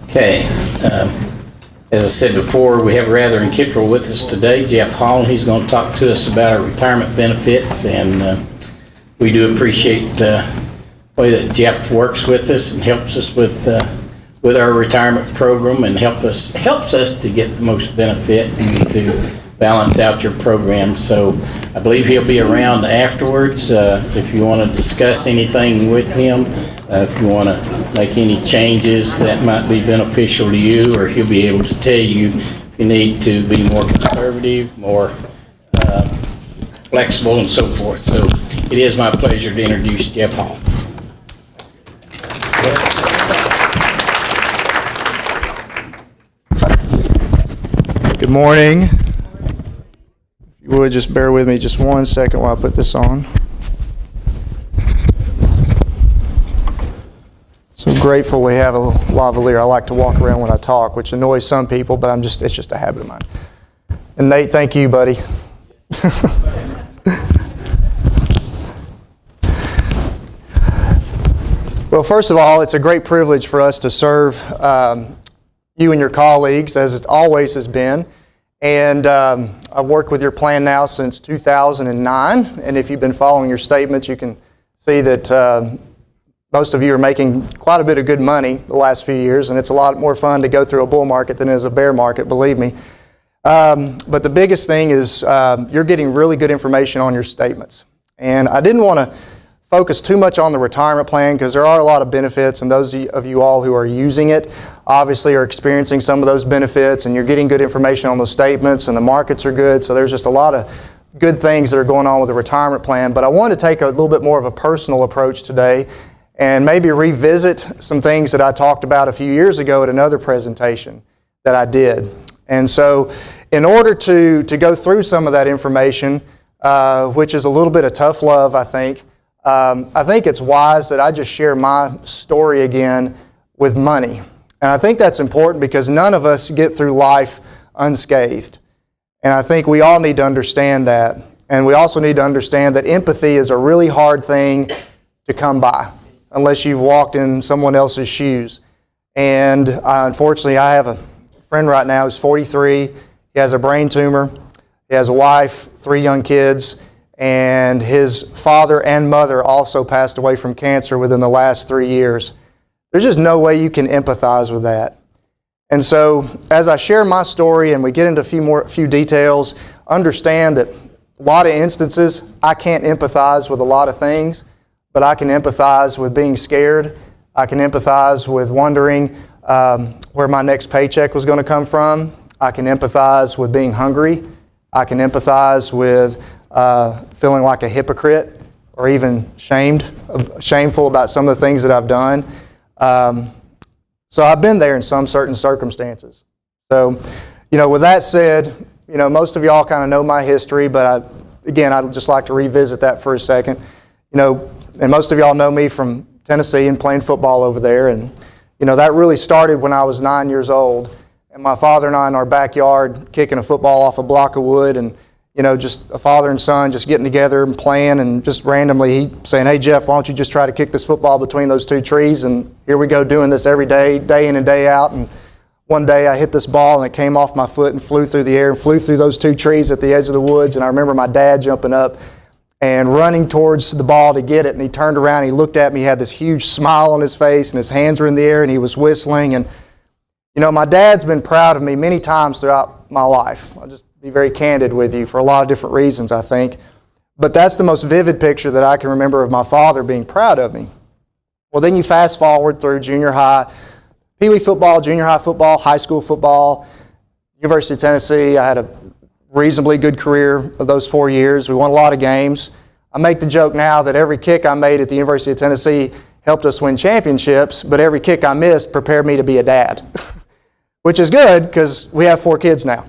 Okay. As I said before, we have Rather Kittrell with us today, Jeff Hall. He's going to talk to us about our retirement benefits, and we do appreciate the way that Jeff works with us and helps us with our retirement program and helps us to get the most benefit and to balance out your program. So I believe he'll be around afterwards if you want to discuss anything with him, if you want to make any changes that might be beneficial to you, or he'll be able to tell you if you need to be more conservative, more flexible, and so forth. So it is my pleasure to introduce Jeff Hall. Good morning. If you would just bear with me just 1 second while I put this on. So grateful we have a lavalier. I like to walk around when I talk, which annoys some people, but it's just a habit of mine. And Nate, thank you, buddy. Well, first of all, it's a great privilege for us to serve you and your colleagues, as it always has been. And I've worked with your plan now since 2009. And if you've been following your statements, you can see that most of you are making quite a bit of good money the last few years. And it's a lot more fun to go through a bull market than it is a bear market, believe me. But the biggest thing is you're getting really good information on your statements. And I didn't want to focus too much on the retirement plan because there are a lot of benefits, and those of you all who are using it obviously are experiencing some of those benefits, and you're getting good information on those statements, and the markets are good, so there's just a lot of good things that are going on with the retirement plan. But I wanted to take a little bit more of a personal approach today and maybe revisit some things that I talked about a few years ago at another presentation that I did. And so in order to go through some of that information, which is a little bit of tough love, I think it's wise that I just share my story again with money. And I think that's important because none of us get through life unscathed. And I think we all need to understand that. And we also need to understand that empathy is a really hard thing to come by unless you've walked in someone else's shoes. And unfortunately, I have a friend right now who's 43. He has a brain tumor. He has a wife, 3 young kids. And his father and mother also passed away from cancer within the last 3 years. There's just no way you can empathize with that. And so, as I share my story and we get into a few details, understand that a lot of instances I can't empathize with a lot of things, but I can empathize with being scared. I can empathize with wondering where my next paycheck was going to come from. I can empathize with being hungry. I can empathize with feeling like a hypocrite or even shameful about some of the things that I've done. So I've been there in some certain circumstances. So, with that said, most of y'all kind of know my history, but I'd just like to revisit that for a second. And most of y'all know me from Tennessee and playing football over there. And, that really started when I was 9 years old. And my father and I in our backyard kicking a football off a block of wood, and just a father and son just getting together and playing, and just randomly he saying, "Hey Jeff, why don't you just try to kick this football between those 2 trees?" And here we go doing this every day, day in and day out. And one day I hit this ball and it came off my foot and flew through the air and flew through those 2 trees at the edge of the woods. And I remember my dad jumping up and running towards the ball to get it. And he turned around and he looked at me, he had this huge smile on his face and his hands were in the air and he was whistling. And my dad's been proud of me many times throughout my life. I'll just be very candid with you for a lot of different reasons, I think. But that's the most vivid picture that I can remember of my father being proud of me. Well, then you fast forward through junior high, Pee Wee football, junior high football, high school football, University of Tennessee. I had a reasonably good career of those 4 years. We won a lot of games. I make the joke now that every kick I made at the University of Tennessee helped us win championships, but every kick I missed prepared me to be a dad. Which is good because we have 4 kids now.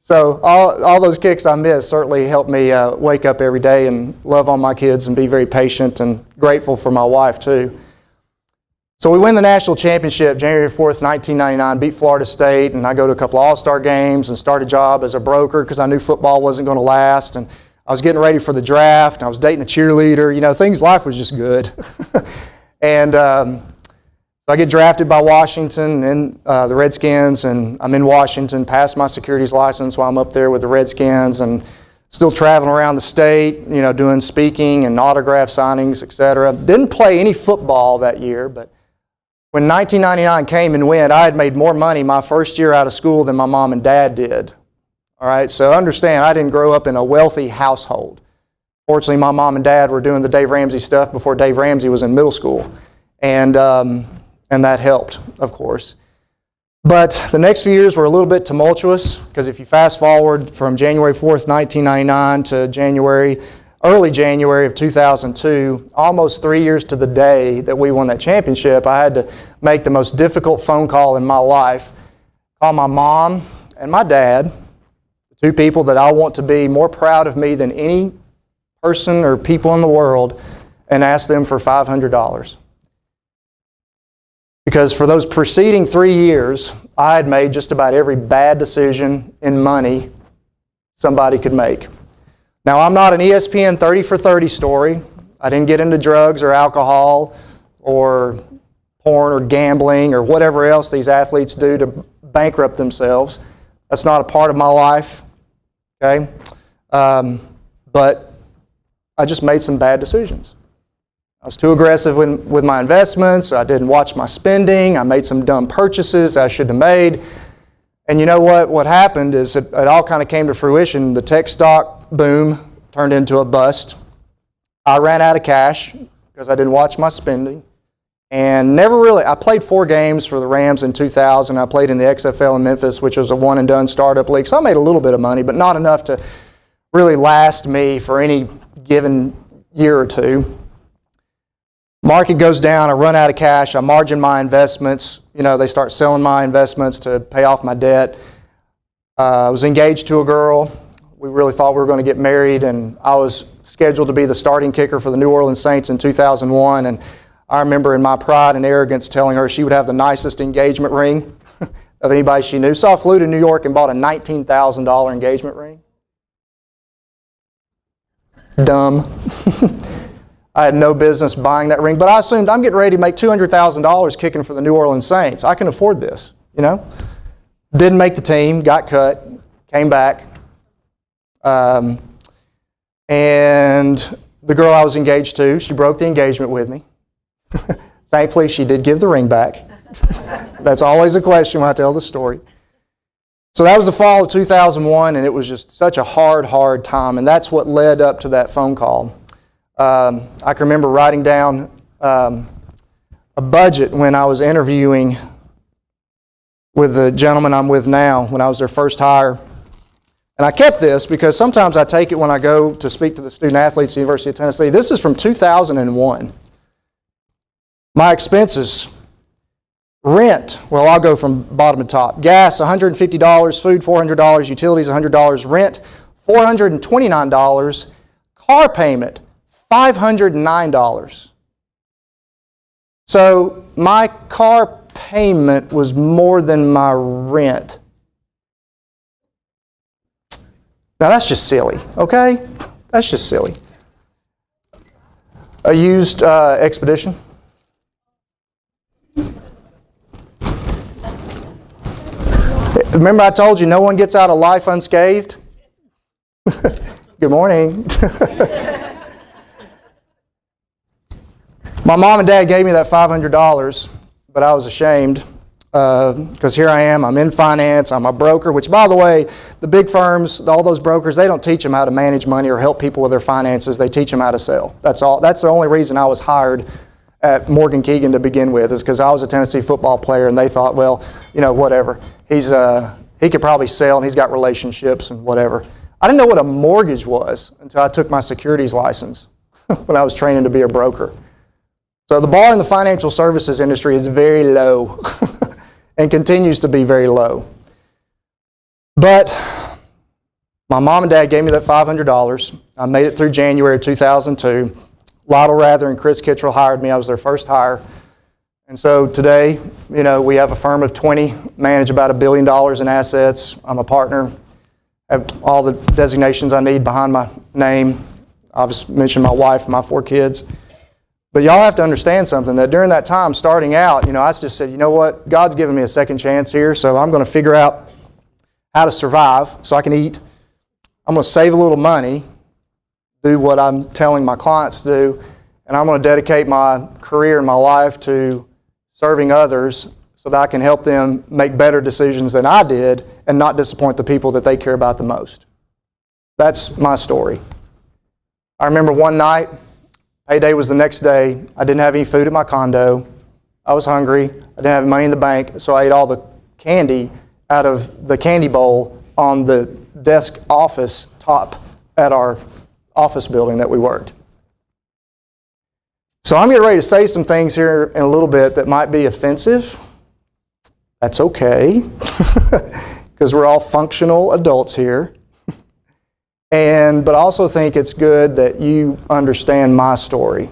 So all those kicks I missed certainly helped me wake up every day and love on my kids and be very patient and grateful for my wife too. So we win the national championship January 4th, 1999, beat Florida State, and I go to a couple of All-Star games and start a job as a broker because I knew football wasn't going to last. And I was getting ready for the draft, and I was dating a cheerleader. Life was just good. And so So I get drafted by Washington and the Redskins, and I'm in Washington, passed my securities license while I'm up there with the Redskins, and still traveling around the state, doing speaking and autograph signings, etc. Didn't play any football that year, but when 1999 came and went, I had made more money my first year out of school than my mom and dad did. All right, so understand, I didn't grow up in a wealthy household. Fortunately, my mom and dad were doing the Dave Ramsey stuff before Dave Ramsey was in middle school, and that helped, of course. But the next few years were a little bit tumultuous, because if you fast forward from January 4th, 1999 to early January of 2002, almost 3 years to the day that we won that championship, I had to make the most difficult phone call in my life. Call my mom and my dad, the two people that I want to be more proud of me than any person or people in the world, and ask them for $500. Because for those preceding 3 years, I had made just about every bad decision in money somebody could make. Now, I'm not an ESPN 30 for 30 story. I didn't get into drugs or alcohol or porn or gambling or whatever else these athletes do to bankrupt themselves. That's not a part of my life, okay? But I just made some bad decisions. I was too aggressive with my investments. I didn't watch my spending. I made some dumb purchases I shouldn't have made. And you know what? What happened is it all kind of came to fruition. The tech stock boom turned into a bust. I ran out of cash because I didn't watch my spending. And I played 4 games for the Rams in 2000. I played in the XFL in Memphis, which was a one-and-done startup league. So I made a little bit of money, but not enough to really last me for any given year or two. Market goes down, I run out of cash, I margin my investments. They start selling my investments to pay off my debt. I was engaged to a girl. We really thought we were going to get married, and I was scheduled to be the starting kicker for the New Orleans Saints in 2001. And I remember in my pride and arrogance telling her she would have the nicest engagement ring of anybody she knew. So I flew to New York and bought a $19,000 engagement ring. Dumb. I had no business buying that ring, but I assumed I'm getting ready to make $200,000 kicking for the New Orleans Saints. I can afford this, Didn't make the team, got cut, came back. And the girl I was engaged to, she broke the engagement with me. Thankfully, she did give the ring back. That's always a question when I tell the story. So that was the fall of 2001, and it was just such a hard time, and that's what led up to that phone call. I can remember writing down a budget when I was interviewing with the gentleman I'm with now, when I was their first hire. And I kept this because sometimes I take it when I go to speak to the student athletes at the University of Tennessee. This is from 2001. My expenses: rent, well, I'll go from bottom to top. Gas, $150. Food, $400. Utilities, $100. Rent, $429. Car payment, $509. So my car payment was more than my rent. Now that's just silly, okay? That's just silly. A used Expedition. Remember I told you no one gets out of life unscathed? Good morning. My mom and dad gave me that $500, but I was ashamed because here I am, I'm in finance, I'm a broker, which, by the way, the big firms, all those brokers, they don't teach them how to manage money or help people with their finances. They teach them how to sell. That's all. That's the only reason I was hired at Morgan Keegan to begin with, is because I was a Tennessee football player, and they thought, well, whatever. He could probably sell, and he's got relationships and whatever. I didn't know what a mortgage was until I took my securities license when I was training to be a broker. So the bar in the financial services industry is very low and continues to be very low. But my mom and dad gave me that $500. I made it through January 2002. Lotto Rather and Chris Kittrell hired me. I was their first hire. And so today, we have a firm of 20, manage about $1 billion in assets. I'm a partner, have all the designations I need behind my name. I've just mentioned my wife and my 4 kids. But y'all have to understand something, that during that time starting out, I just said, you know what, God's given me a second chance here, so I'm going to figure out how to survive so I can eat. I'm going to save a little money, do what I'm telling my clients to do, and I'm going to dedicate my career and my life to serving others so that I can help them make better decisions than I did and not disappoint the people that they care about the most. That's my story. I remember one night, payday was the next day. I didn't have any food at my condo. I was hungry. I didn't have money in the bank, so I ate all the candy out of the candy bowl on the desk office top at our office building that we worked. So I'm getting ready to say some things here in a little bit that might be offensive. That's okay, because we're all functional adults here. But I also think it's good that you understand my story.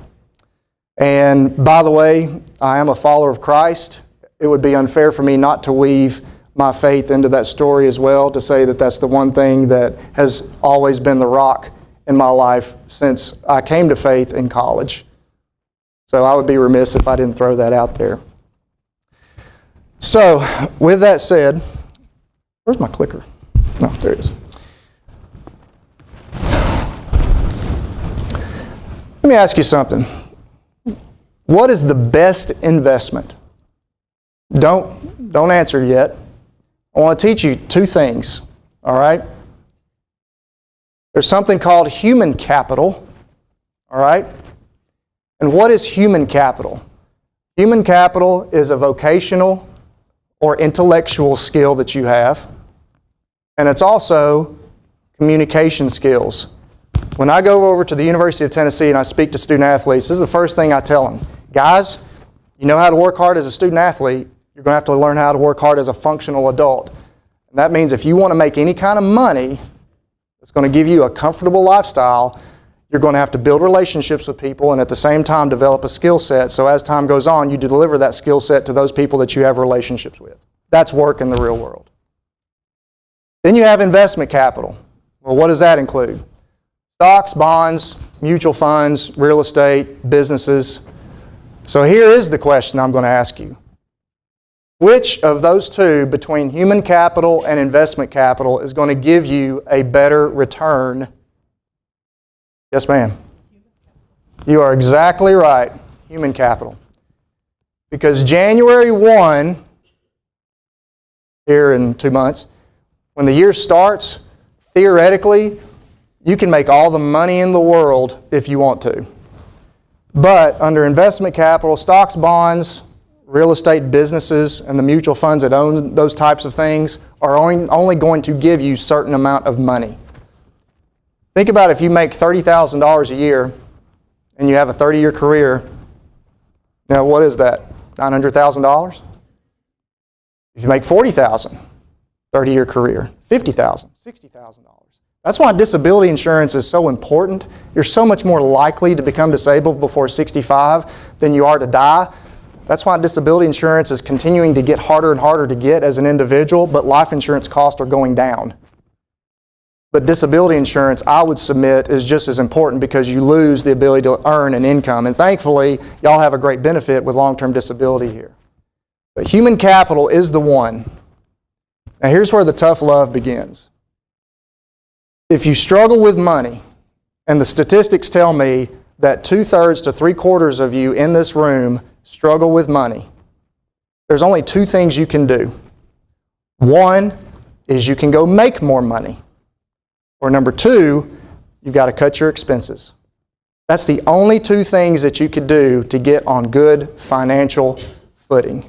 And by the way, I am a follower of Christ. It would be unfair for me not to weave my faith into that story as well, to say that that's the one thing that has always been the rock in my life since I came to faith in college. So I would be remiss if I didn't throw that out there. So, with that said, where's my clicker? No, there it is. Let me ask you something. What is the best investment? Don't answer yet. I want to teach you two things, all right? There's something called human capital, all right? And what is human capital? Human capital is a vocational or intellectual skill that you have, and it's also communication skills. When I go over to the University of Tennessee and I speak to student athletes, this is the first thing I tell them. Guys, you know how to work hard as a student athlete, you're going to have to learn how to work hard as a functional adult. And that means if you want to make any kind of money that's going to give you a comfortable lifestyle, you're going to have to build relationships with people and at the same time develop a skill set. So as time goes on, you deliver that skill set to those people that you have relationships with. That's work in the real world. Then you have investment capital. Well, what does that include? Stocks, bonds, mutual funds, real estate, businesses. So here is the question I'm going to ask you. Which of those two, between human capital and investment capital, is going to give you a better return? Yes, ma'am. You are exactly right. Human capital. Because January 1, here in 2 months, when the year starts, theoretically, you can make all the money in the world if you want to. But under investment capital, stocks, bonds, real estate businesses, and the mutual funds that own those types of things are only going to give you a certain amount of money. Think about if you make $30,000 a year and you have a 30-year career. Now, what is that? $900,000? If you make $40,000, 30-year career, $50,000, $60,000. That's why disability insurance is so important. You're so much more likely to become disabled before 65 than you are to die. That's why disability insurance is continuing to get harder and harder to get as an individual, but life insurance costs are going down. But disability insurance, I would submit, is just as important because you lose the ability to earn an income. And thankfully, y'all have a great benefit with long-term disability here. But human capital is the one. Now here's where the tough love begins. If you struggle with money, and the statistics tell me that 2/3 to 3/4 of you in this room struggle with money, there's only two things you can do. One is you can go make more money. Or number two, you've got to cut your expenses. That's the only two things that you could do to get on good financial footing.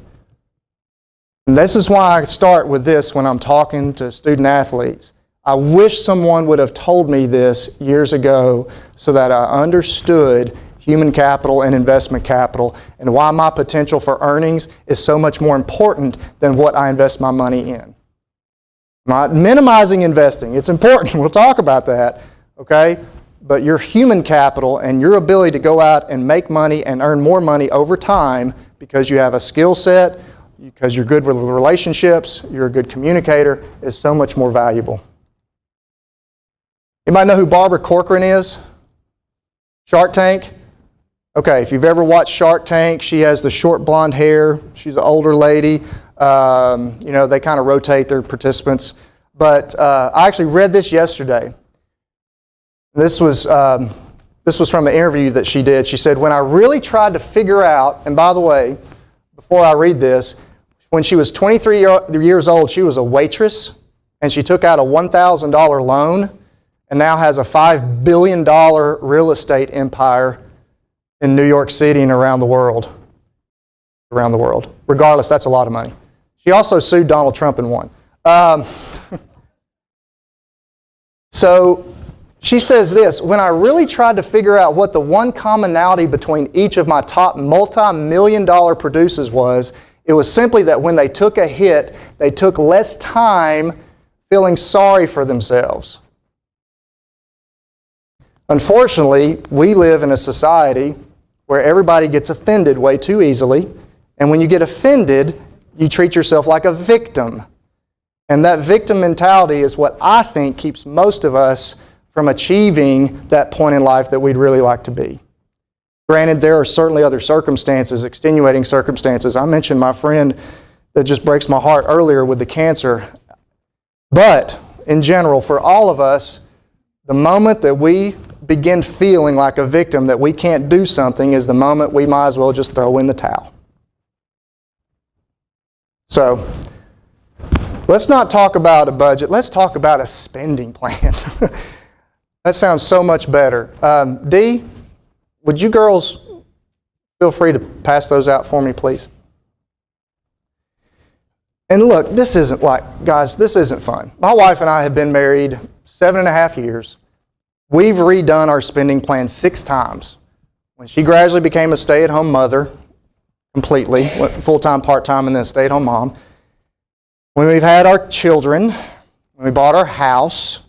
And this is why I start with this when I'm talking to student athletes. I wish someone would have told me this years ago so that I understood human capital and investment capital and why my potential for earnings is so much more important than what I invest my money in. I'm not minimizing investing. It's important. We'll talk about that, okay? But your human capital and your ability to go out and make money and earn more money over time because you have a skill set, because you're good with relationships, you're a good communicator, is so much more valuable. Anybody know who Barbara Corcoran is? Shark Tank? Okay, if you've ever watched Shark Tank, she has the short blonde hair. She's an older lady. They kind of rotate their participants. But I actually read this yesterday. This was from an interview that she did. She said, when I really tried to figure out, and by the way, before I read this, when she was 23 years old, she was a waitress, and she took out a $1,000 loan and now has a $5 billion real estate empire in New York City and around the world. Regardless, that's a lot of money. She also sued Donald Trump and won. So she says this, when I really tried to figure out what the one commonality between each of my top multi-million-dollar producers was, it was simply that when they took a hit, they took less time feeling sorry for themselves. Unfortunately, we live in a society where everybody gets offended way too easily, and when you get offended, you treat yourself like a victim. And that victim mentality is what I think keeps most of us from achieving that point in life that we'd really like to be. Granted, there are certainly other circumstances, extenuating circumstances. I mentioned my friend that just breaks my heart earlier with the cancer. But in general, for all of us, the moment that we begin feeling like a victim that we can't do something is the moment we might as well just throw in the towel. So, let's not talk about a budget. Let's talk about a spending plan. That sounds so much better. Dee, would you girls feel free to pass those out for me, please? And look, this isn't fun. My wife and I have been married 7.5 years. We've redone our spending plan 6 times. When she gradually became a stay-at-home mother, completely, went full-time, part-time, and then stay-at-home mom. When we've had our children, when we bought our house,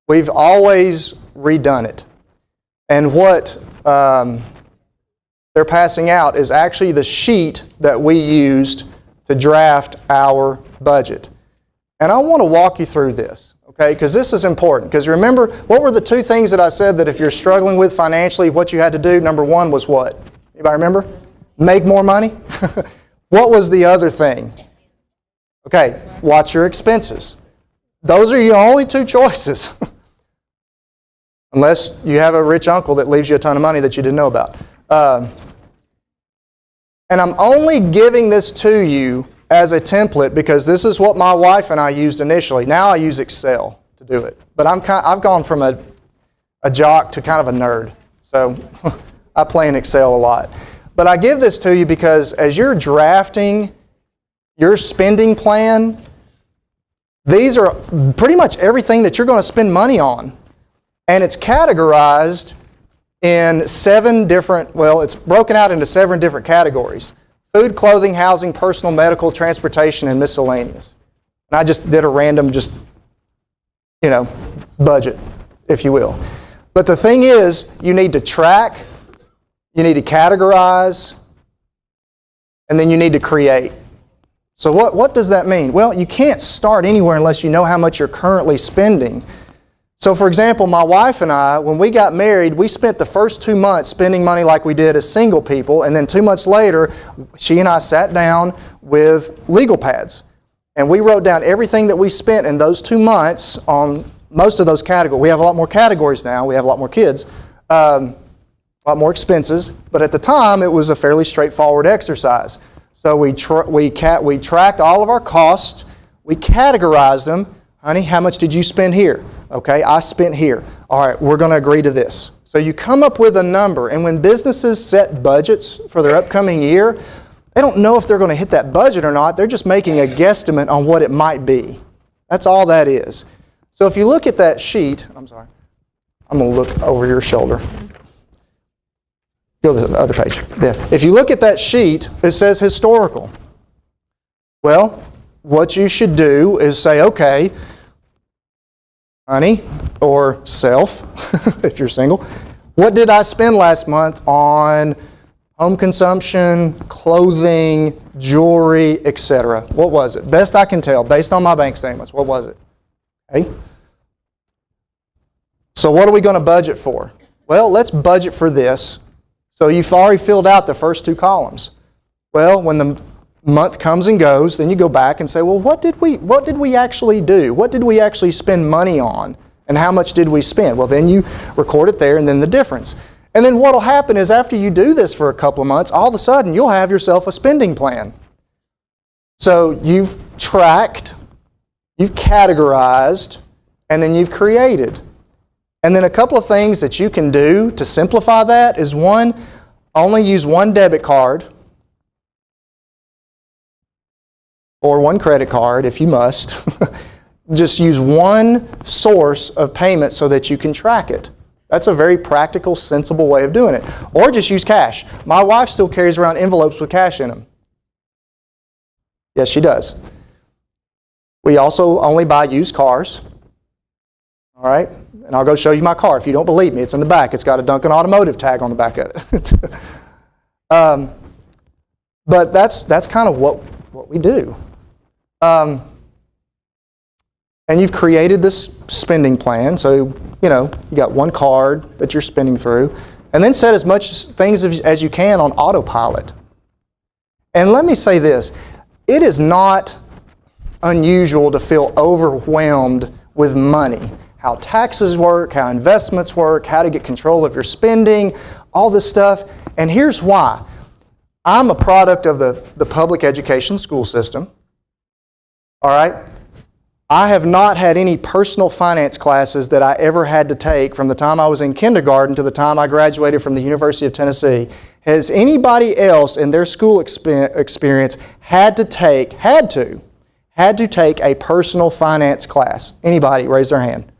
we've always redone it. And what they're passing out is actually the sheet that we used to draft our budget. And I want to walk you through this, okay? Because this is important. Because remember, what were the 2 things that I said that if you're struggling with financially, what you had to do? Number 1 was what? Anybody remember? Make more money? What was the other thing? Okay, watch your expenses. Those are your only 2 choices. Unless you have a rich uncle that leaves you a ton of money that you didn't know about. And I'm only giving this to you as a template because this is what my wife and I used initially. Now I use Excel to do it. But I've gone from a jock to kind of a nerd. So I play in Excel a lot. But I give this to you because as you're drafting your spending plan, these are pretty much everything that you're going to spend money on. And it's categorized in it's broken out into 7 different categories. Food, clothing, housing, personal, medical, transportation, and miscellaneous. And I just did a random budget, if you will. But the thing is, you need to track, you need to categorize, and then you need to create. So what does that mean? Well, you can't start anywhere unless you know how much you're currently spending. So for example, my wife and I, when we got married, we spent the first 2 months spending money like we did as single people, and then 2 months later, she and I sat down with legal pads. And we wrote down everything that we spent in those 2 months on most of those categories. We have a lot more categories now, we have a lot more kids, a lot more expenses, but at the time it was a fairly straightforward exercise. So we tracked all of our costs, we categorized them. Honey, how much did you spend here? Okay, I spent here. All right, we're going to agree to this. So you come up with a number, and when businesses set budgets for their upcoming year, they don't know if they're going to hit that budget or not. They're just making a guesstimate on what it might be. That's all that is. So if you look at that sheet, I'm going to look over your shoulder. Go to the other page. Yeah. If you look at that sheet, it says historical. Well, what you should do is say, okay, honey, or self, if you're single, what did I spend last month on home consumption, clothing, jewelry, etc.? What was it? Best I can tell, based on my bank statements, what was it? Okay. So what are we going to budget for? Well, let's budget for this. So you've already filled out the first 2 columns. Well, when the month comes and goes, then you go back and say, well, what did we actually do? What did we actually spend money on? And how much did we spend? Well, then you record it there and then the difference. And then what will happen is after you do this for a couple of months, all of a sudden you'll have yourself a spending plan. So you've tracked, you've categorized, and then you've created. And then a couple of things that you can do to simplify that is one, only use one debit card or one credit card if you must. Just use one source of payment so that you can track it. That's a very practical, sensible way of doing it. Or just use cash. My wife still carries around envelopes with cash in them. Yes, she does. We also only buy used cars. All right? And I'll go show you my car. If you don't believe me, it's in the back. It's got a Duncan Automotive tag on the back of it. But that's kind of what we do. And you've created this spending plan. So, you got one card that you're spending through. And then set as much things as you can on autopilot. And let me say this. It is not unusual to feel overwhelmed with money. How taxes work, how investments work, how to get control of your spending, all this stuff. And here's why. I'm a product of the public education school system. All right? I have not had any personal finance classes that I ever had to take from the time I was in kindergarten to the time I graduated from the University of Tennessee. Has anybody else in their school experience had to take a personal finance class? Anybody? Raise their hand.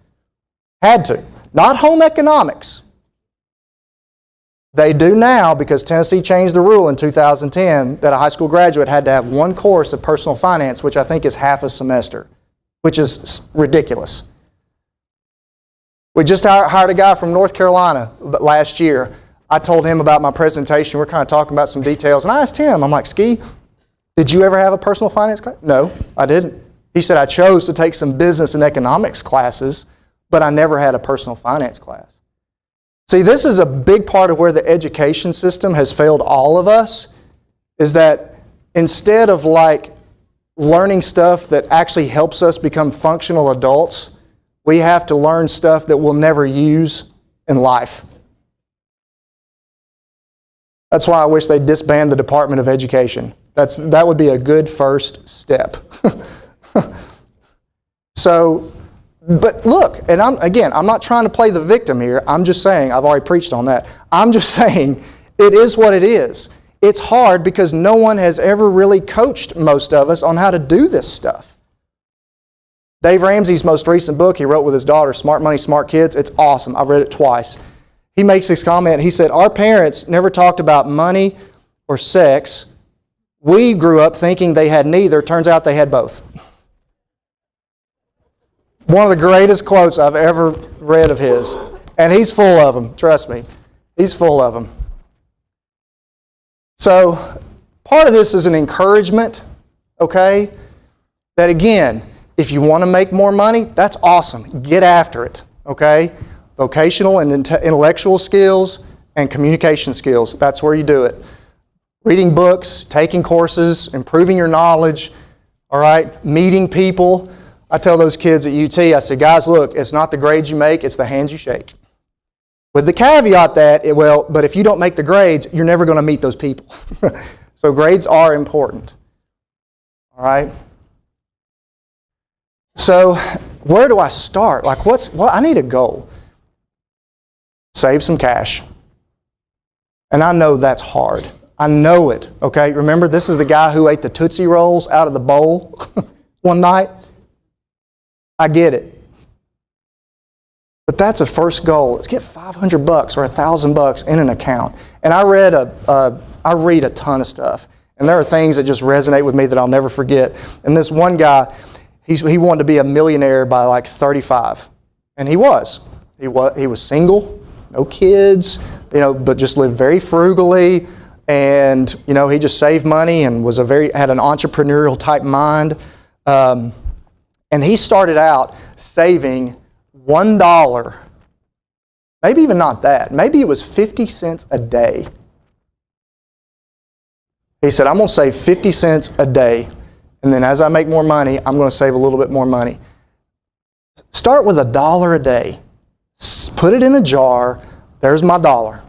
Had to. Not home economics. They do now because Tennessee changed the rule in 2010 that a high school graduate had to have one course of personal finance, which I think is half a semester, which is ridiculous. We just hired a guy from North Carolina last year. I told him about my presentation. We're kind of talking about some details. And I asked him, I'm like, Ski, did you ever have a personal finance class? No, I didn't. He said, I chose to take some business and economics classes, but I never had a personal finance class. See, this is a big part of where the education system has failed all of us, is that instead of learning stuff that actually helps us become functional adults, we have to learn stuff that we'll never use in life. That's why I wish they'd disband the Department of Education. That would be a good first step. So, but look, and I'm not trying to play the victim here. I'm just saying, I've already preached on that. I'm just saying, it is what it is. It's hard because no one has ever really coached most of us on how to do this stuff. Dave Ramsey's most recent book he wrote with his daughter, Smart Money, Smart Kids, it's awesome. I've read it twice. He makes this comment. He said, our parents never talked about money or sex. We grew up thinking they had neither. Turns out they had both. One of the greatest quotes I've ever read of his. And he's full of them, trust me. He's full of them. So, part of this is an encouragement, okay? That again, if you want to make more money, that's awesome. Get after it, okay? Vocational and intellectual skills and communication skills, that's where you do it. Reading books, taking courses, improving your knowledge, all right? Meeting people. I tell those kids at UT, I say, guys, look, it's not the grades you make, it's the hands you shake. With the caveat that, but if you don't make the grades, you're never going to meet those people. So grades are important. All right? So where do I start? I need a goal. Save some cash. And I know that's hard. I know it, okay? Remember, this is the guy who ate the Tootsie Rolls out of the bowl one night. I get it. But that's a first goal. Let's get $500 or $1,000 in an account. And I read a ton of stuff. And there are things that just resonate with me that I'll never forget. And this one guy, he wanted to be a millionaire by 35. And he was. He was single, no kids, but just lived very frugally. And, he just saved money and had an entrepreneurial type mind. And he started out saving $1, maybe even not that, maybe it was 50 cents a day He said, I'm going to save 50 cents a day, and then as I make more money, I'm going to save a little bit more money. Start with $1 a day. Put it in a jar. There's my dollar.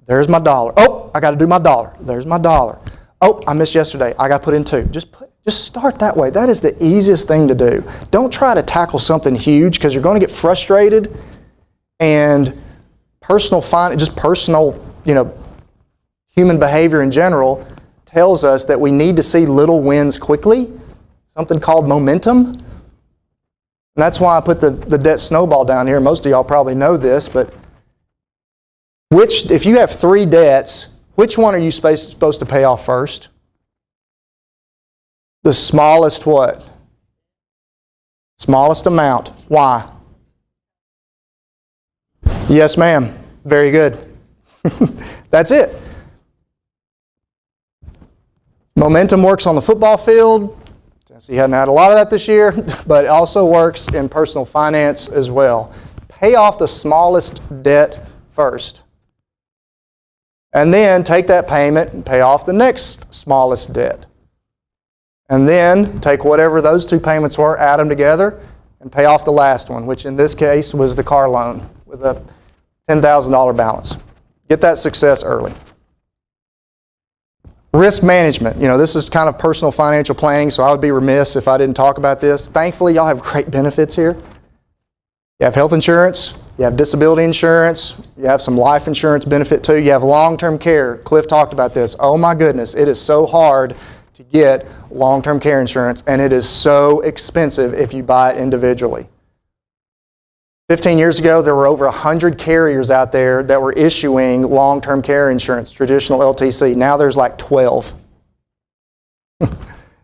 There's my dollar. Oh, I got to do my dollar. There's my dollar. Oh, I missed yesterday. I got to put in 2. Just start that way. That is the easiest thing to do. Don't try to tackle something huge because you're going to get frustrated. And personal, human behavior in general tells us that we need to see little wins quickly. Something called momentum. And that's why I put the debt snowball down here. Most of y'all probably know this, but if you have 3 debts, which one are you supposed to pay off first? The smallest what? Smallest amount. Why? Yes, ma'am. Very good. That's it. Momentum works on the football field. Tennessee hadn't had a lot of that this year, but it also works in personal finance as well. Pay off the smallest debt first. And then take that payment and pay off the next smallest debt. And then take whatever those 2 payments were, add them together, and pay off the last one, which in this case was the car loan with a $10,000 balance. Get that success early. Risk management. This is kind of personal financial planning, so I would be remiss if I didn't talk about this. Thankfully, y'all have great benefits here. You have health insurance. You have disability insurance. You have some life insurance benefit too. You have long-term care. Cliff talked about this. Oh my goodness, it is so hard to get long-term care insurance, and it is so expensive if you buy it individually. 15 years ago, there were over 100 carriers out there that were issuing long-term care insurance, traditional LTC. Now there's like 12.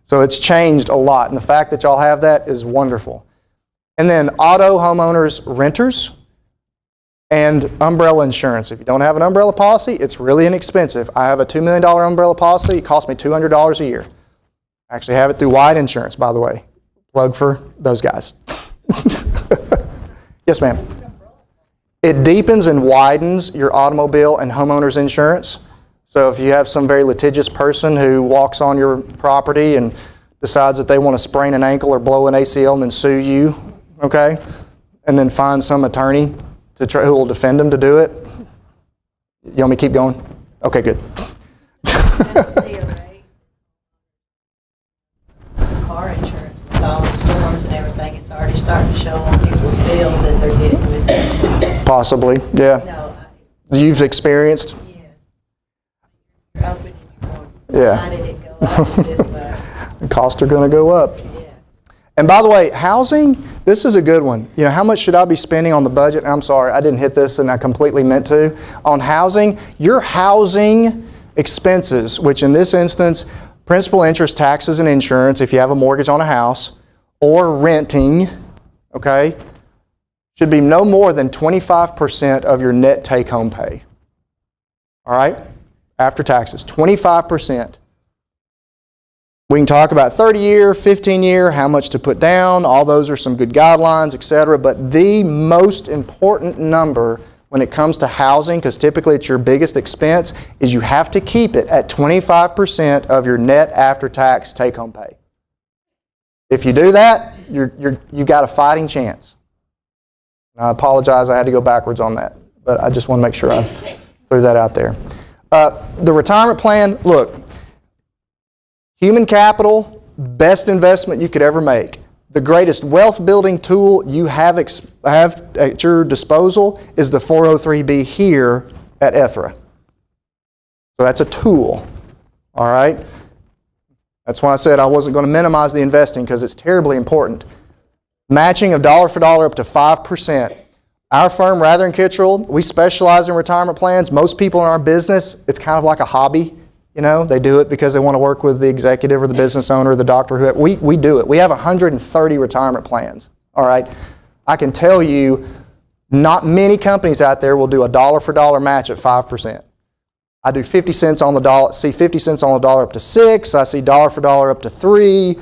So it's changed a lot, and the fact that y'all have that is wonderful. And then auto, homeowners, renters, and umbrella insurance. If you don't have an umbrella policy, it's really inexpensive. I have a $2 million umbrella policy. It costs me $200 a year. I actually have it through White Insurance, by the way. Plug for those guys. Yes, ma'am. It deepens and widens your automobile and homeowner's insurance. So if you have some very litigious person who walks on your property and decides that they want to sprain an ankle or blow an ACL and then sue you, okay, and then find some attorney who will defend them to do it. You want me to keep going? Okay, good. Car insurance with all the storms and everything, it's already starting to show on people's bills that they're getting with it. Possibly, yeah. No, You've experienced? yeah. You're opening your phone. Yeah. Why did it go up this way? The costs are going to go up. Yeah. And by the way, housing, this is a good one. How much should I be spending on the budget? I'm sorry, I didn't hit this and I completely meant to. On housing, your housing expenses, which in this instance, principal, interest, taxes, and insurance, if you have a mortgage on a house, or renting, okay, should be no more than 25% of your net take-home pay. All right? After taxes, 25%. We can talk about 30-year, 15-year, how much to put down. All those are some good guidelines, etc. But the most important number when it comes to housing, because typically it's your biggest expense, is you have to keep it at 25% of your net after-tax take-home pay. If you do that, you've got a fighting chance. I apologize, I had to go backwards on that, but I just want to make sure I threw that out there. The retirement plan, look, human capital, best investment you could ever make. The greatest wealth building tool you have at your disposal is the 403B here at Ethra. So that's a tool, all right? That's why I said I wasn't going to minimize the investing because it's terribly important. Matching of dollar for dollar up to 5%. Our firm, Rather and Kittrell, we specialize in retirement plans. Most people in our business, it's kind of like a hobby. They do it because they want to work with the executive or the business owner or the doctor. We do it. We have 130 retirement plans. All right. I can tell you, not many companies out there will do a dollar for dollar match at 5%. I do 50 cents on the dollar. See 50 cents on the dollar up to 6. I see dollar for dollar up to 3.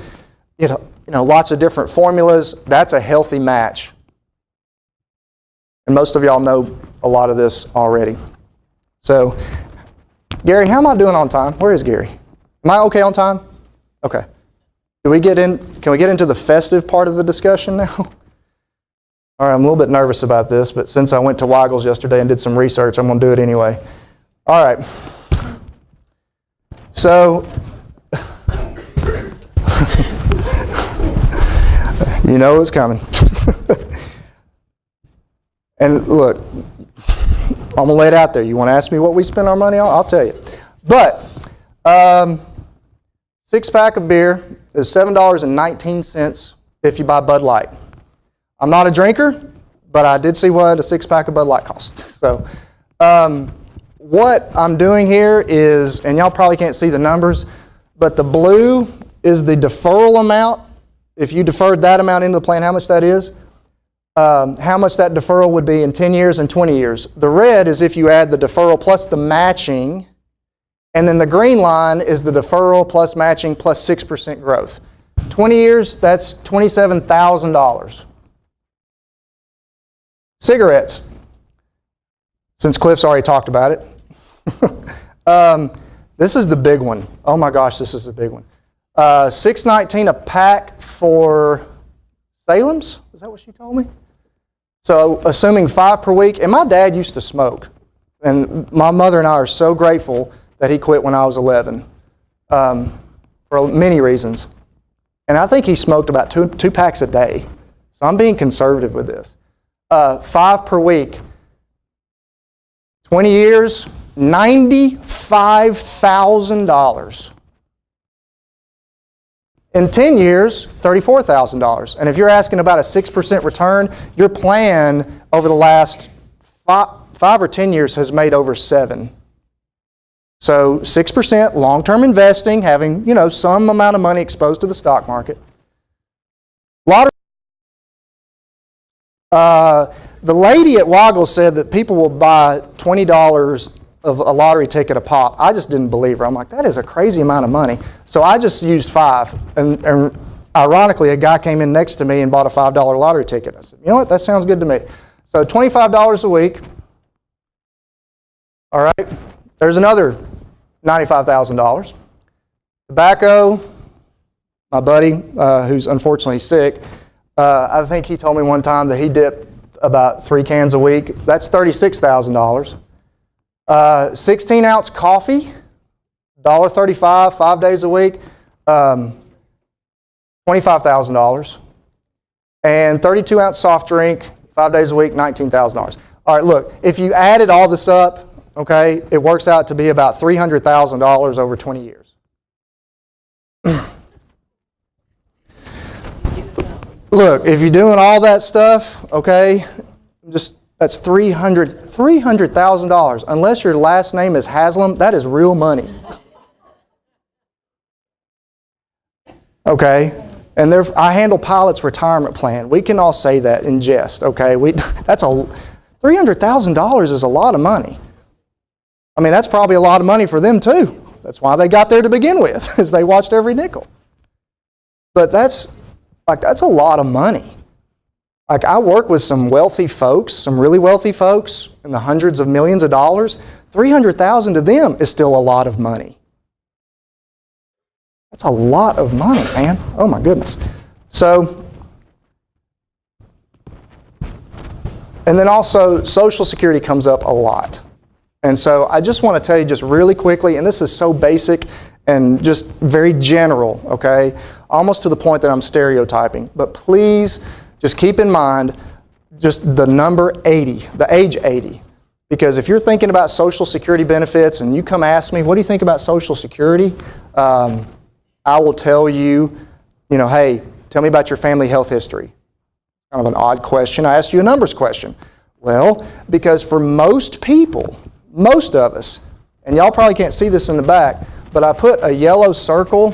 Lots of different formulas. That's a healthy match. And most of y'all know a lot of this already. So. Gary, how am I doing on time? Where is Gary? Am I okay on time? Okay. Can we get into the festive part of the discussion now? All right, I'm a little bit nervous about this, but since I went to Weigel's yesterday and did some research, I'm going to do it anyway. All right. So, you know it's coming. And look, I'm going to lay it out there. You want to ask me what we spend our money on? I'll tell you. But, 6-pack of beer is $7.19 if you buy Bud Light. I'm not a drinker, but I did see what a 6-pack of Bud Light costs. So, what I'm doing here is, and y'all probably can't see the numbers, but the blue is the deferral amount. If you deferred that amount into the plan, how much that is? How much that deferral would be in 10 years and 20 years. The red is if you add the deferral plus the matching, and then the green line is the deferral plus matching plus 6% growth. 20 years, that's $27,000. Cigarettes, since Cliff's already talked about it. This is the big one. Oh my gosh, this is the big one. $6.19 a pack for Salem's. Is that what she told me? So assuming 5 per week, and my dad used to smoke, and my mother and I are so grateful that he quit when I was 11 for many reasons. And I think he smoked about two packs a day. So I'm being conservative with this. 5 per week. 20 years, $95,000. In 10 years, $34,000. And if you're asking about a 6% return, your plan over the last 5 or 10 years has made over 7. So 6% long-term investing, having some amount of money exposed to the stock market. Lottery. The lady at Waggle said that people will buy $20 of a lottery ticket a pop. I just didn't believe her. I'm like, that is a crazy amount of money. So I just used 5. And ironically, a guy came in next to me and bought a $5 lottery ticket. I said, you know what? That sounds good to me. So $25 a week. All right. There's another $95,000. Tobacco. My buddy, who's unfortunately sick, I think he told me one time that he dipped about 3 cans a week. That's $36,000. 16-ounce coffee, $1.35, 5 days a week, $25,000. And 32-ounce soft drink, 5 days a week, $19,000. All right, look, if you added all this up, okay, it works out to be about $300,000 over 20 years. Look, if you're doing all that stuff, okay, that's $300,000. Unless your last name is Haslam, that is real money. Okay, and I handle Pilot's retirement plan. We can all say that in jest. Okay, $300,000 is a lot of money. I mean, that's probably a lot of money for them too. That's why they got there to begin with, is they watched every nickel. But that's a lot of money. Like, I work with some wealthy folks, some really wealthy folks in the hundreds of millions of dollars. $300,000 to them is still a lot of money. That's a lot of money, man. Oh my goodness. So, and then also Social Security comes up a lot. And so I just want to tell you just really quickly, and this is so basic and just very general, okay? Almost to the point that I'm stereotyping. But please just keep in mind just the number 80, the age 80. Because if you're thinking about Social Security benefits and you come ask me, what do you think about Social Security? I will tell you, hey, tell me about your family health history. Kind of an odd question. I asked you a numbers question. Well, because for most people, most of us, and y'all probably can't see this in the back, but I put a yellow circle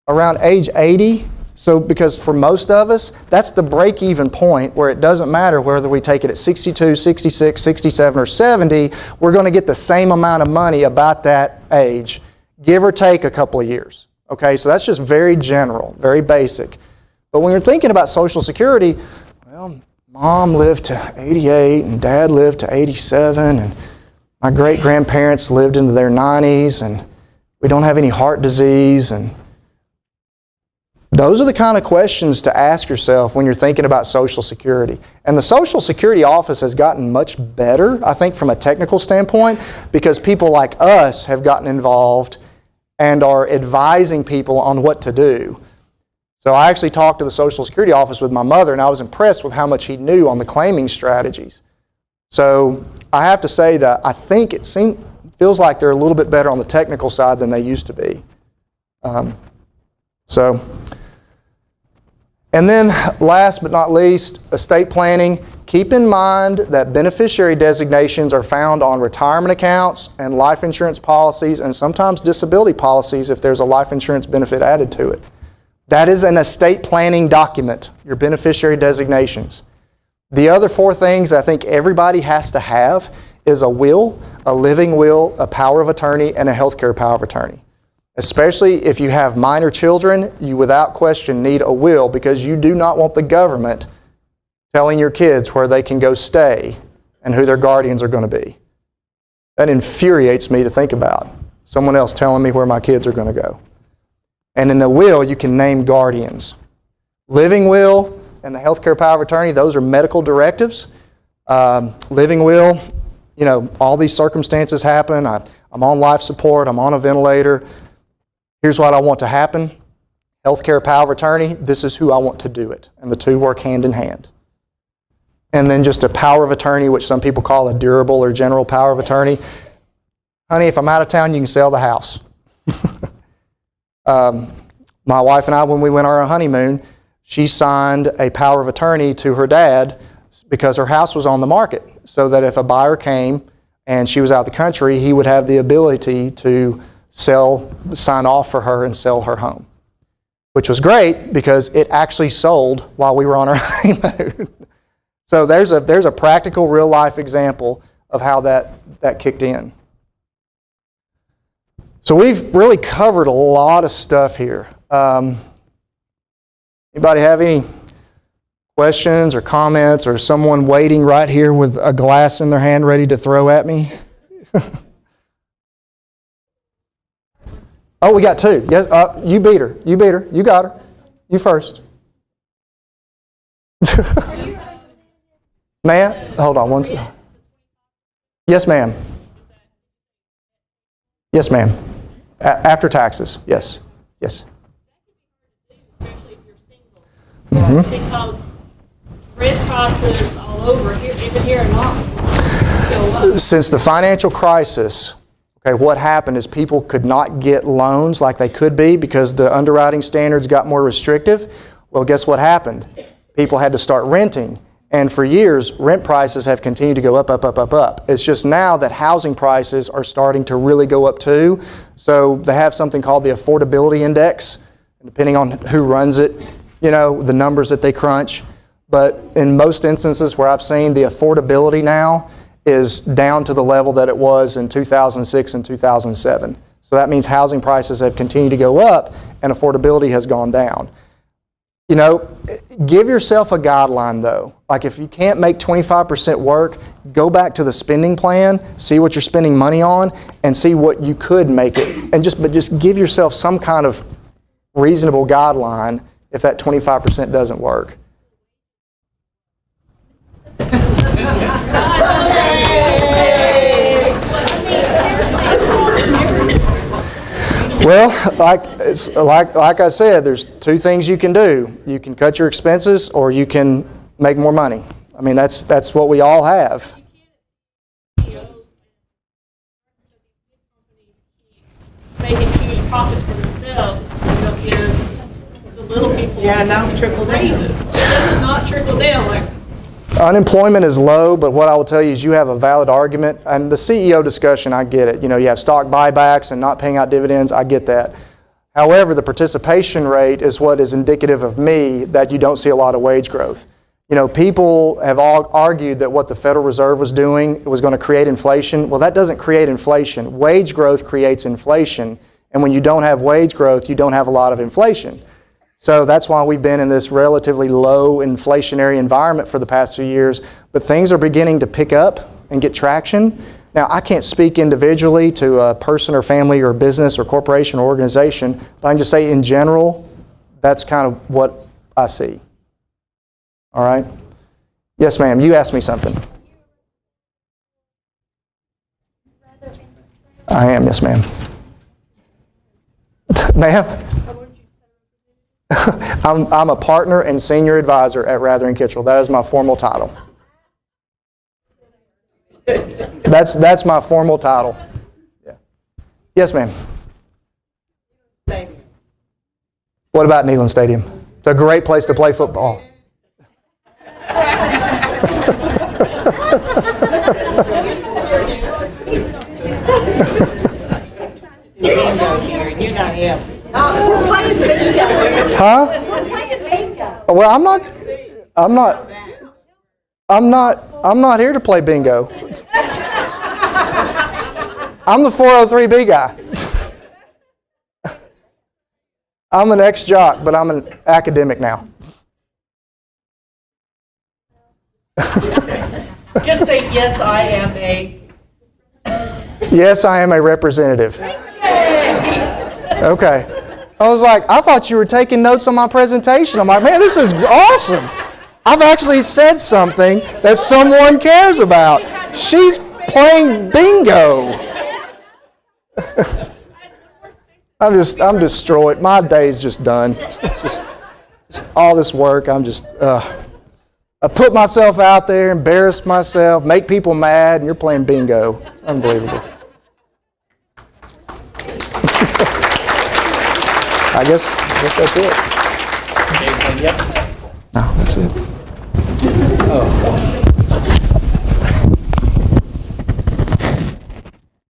around age 80. So because for most of us, that's the break-even point where it doesn't matter whether we take it at 62, 66, 67, or 70, we're going to get the same amount of money about that age, give or take a couple of years. Okay, so that's just very general, very basic. But when you're thinking about Social Security, well, Mom lived to 88 and Dad lived to 87 and my great-grandparents lived into their 90s and We don't have any heart disease. And those are the kind of questions to ask yourself when you're thinking about Social Security. And the Social Security office has gotten much better, I think, from a technical standpoint, because people like us have gotten involved and are advising people on what to do. So I actually talked to the Social Security office with my mother, and I was impressed with how much he knew on the claiming strategies. So I have to say that I think it feels like they're a little bit better on the technical side than they used to be. And then last but not least, estate planning. Keep in mind that beneficiary designations are found on retirement accounts and life insurance policies, and sometimes disability policies if there's a life insurance benefit added to it. That is an estate planning document, your beneficiary designations. The other 4 things I think everybody has to have is a will, a living will, a power of attorney, and a healthcare power of attorney. Especially if you have minor children, you without question need a will, because you do not want the government telling your kids where they can go stay and who their guardians are going to be. That infuriates me to think about. Someone else telling me where my kids are going to go. And in the will, you can name guardians. Living will and the healthcare power of attorney, those are medical directives. Living will, all these circumstances happen. I'm on life support. I'm on a ventilator. Here's what I want to happen. Healthcare power of attorney, this is who I want to do it. And the two work hand in hand. And then just a power of attorney, which some people call a durable or general power of attorney. Honey, if I'm out of town, you can sell the house. My wife and I, when we went on our honeymoon, she signed a power of attorney to her dad because her house was on the market, so that if a buyer came and she was out of the country, he would have the ability to sign off for her and sell her home, which was great because it actually sold while we were on our honeymoon. So there's a practical, real-life example of how that kicked in. So we've really covered a lot of stuff here. Anybody have any questions or comments, or someone waiting right here with a glass in their hand ready to throw at me? Oh, we got 2. Yes, you beat her. You beat her. You got her. You first. Ma'am, hold on one second. Yes, ma'am. Yes, ma'am. After taxes, yes. Yes. Especially if you're single. Because rent prices all over here, even here in Knoxville, go up. Since the financial crisis, what happened is people could not get loans like they could be because the underwriting standards got more restrictive. Well, guess what happened? People had to start renting. And for years, rent prices have continued to go up, up, up, up, up. It's just now that housing prices are starting to really go up too. So they have something called the affordability index. Depending on who runs it, the numbers that they crunch. But in most instances where I've seen, the affordability now is down to the level that it was in 2006 and 2007. So that means housing prices have continued to go up and affordability has gone down. Give yourself a guideline though. Like if you can't make 25% work, go back to the spending plan, see what you're spending money on, and see what you could make it. And just give yourself some kind of reasonable guideline if that 25% doesn't work. Well, like I said, there's 2 things you can do. You can cut your expenses, or you can make more money. I mean, that's what we all have. Making huge profits for themselves, they'll give the little people trickle raises. It does not trickle down like. Unemployment is low, but what I will tell you is you have a valid argument. And the CEO discussion, I get it. You have stock buybacks and not paying out dividends. I get that. However, the participation rate is what is indicative of me that you don't see a lot of wage growth. People have all argued that what the Federal Reserve was doing was going to create inflation. Well, that doesn't create inflation. Wage growth creates inflation. And when you don't have wage growth, you don't have a lot of inflation. So that's why we've been in this relatively low inflationary environment for the past few years. But things are beginning to pick up and get traction. Now, I can't speak individually to a person or family or business or corporation or organization, but I can just say in general, that's kind of what I see. All right? Yes, ma'am. You asked me something. I am, yes, ma'am. Ma'am? I'm a partner and senior advisor at Rather & Kittrell. That is my formal title. That's my formal title. Yeah. Yes, ma'am. What about Neyland Stadium? It's a great place to play football. You're not helping. We're playing bingo. Huh? We're playing bingo. Well, I'm not here to play bingo. I'm the 403B guy. I'm an ex-jock, but I'm an academic now. Just say, yes, I am a. Yes, I am a representative. Okay. I was like, I thought you were taking notes on my presentation. I'm like, man, this is awesome. I've actually said something that someone cares about. She's playing bingo. I'm destroyed. My day's just done. It's just all this work. I put myself out there, embarrass myself, make people mad, and you're playing bingo. It's unbelievable. I guess that's it. Anything else? No, that's it. Oh.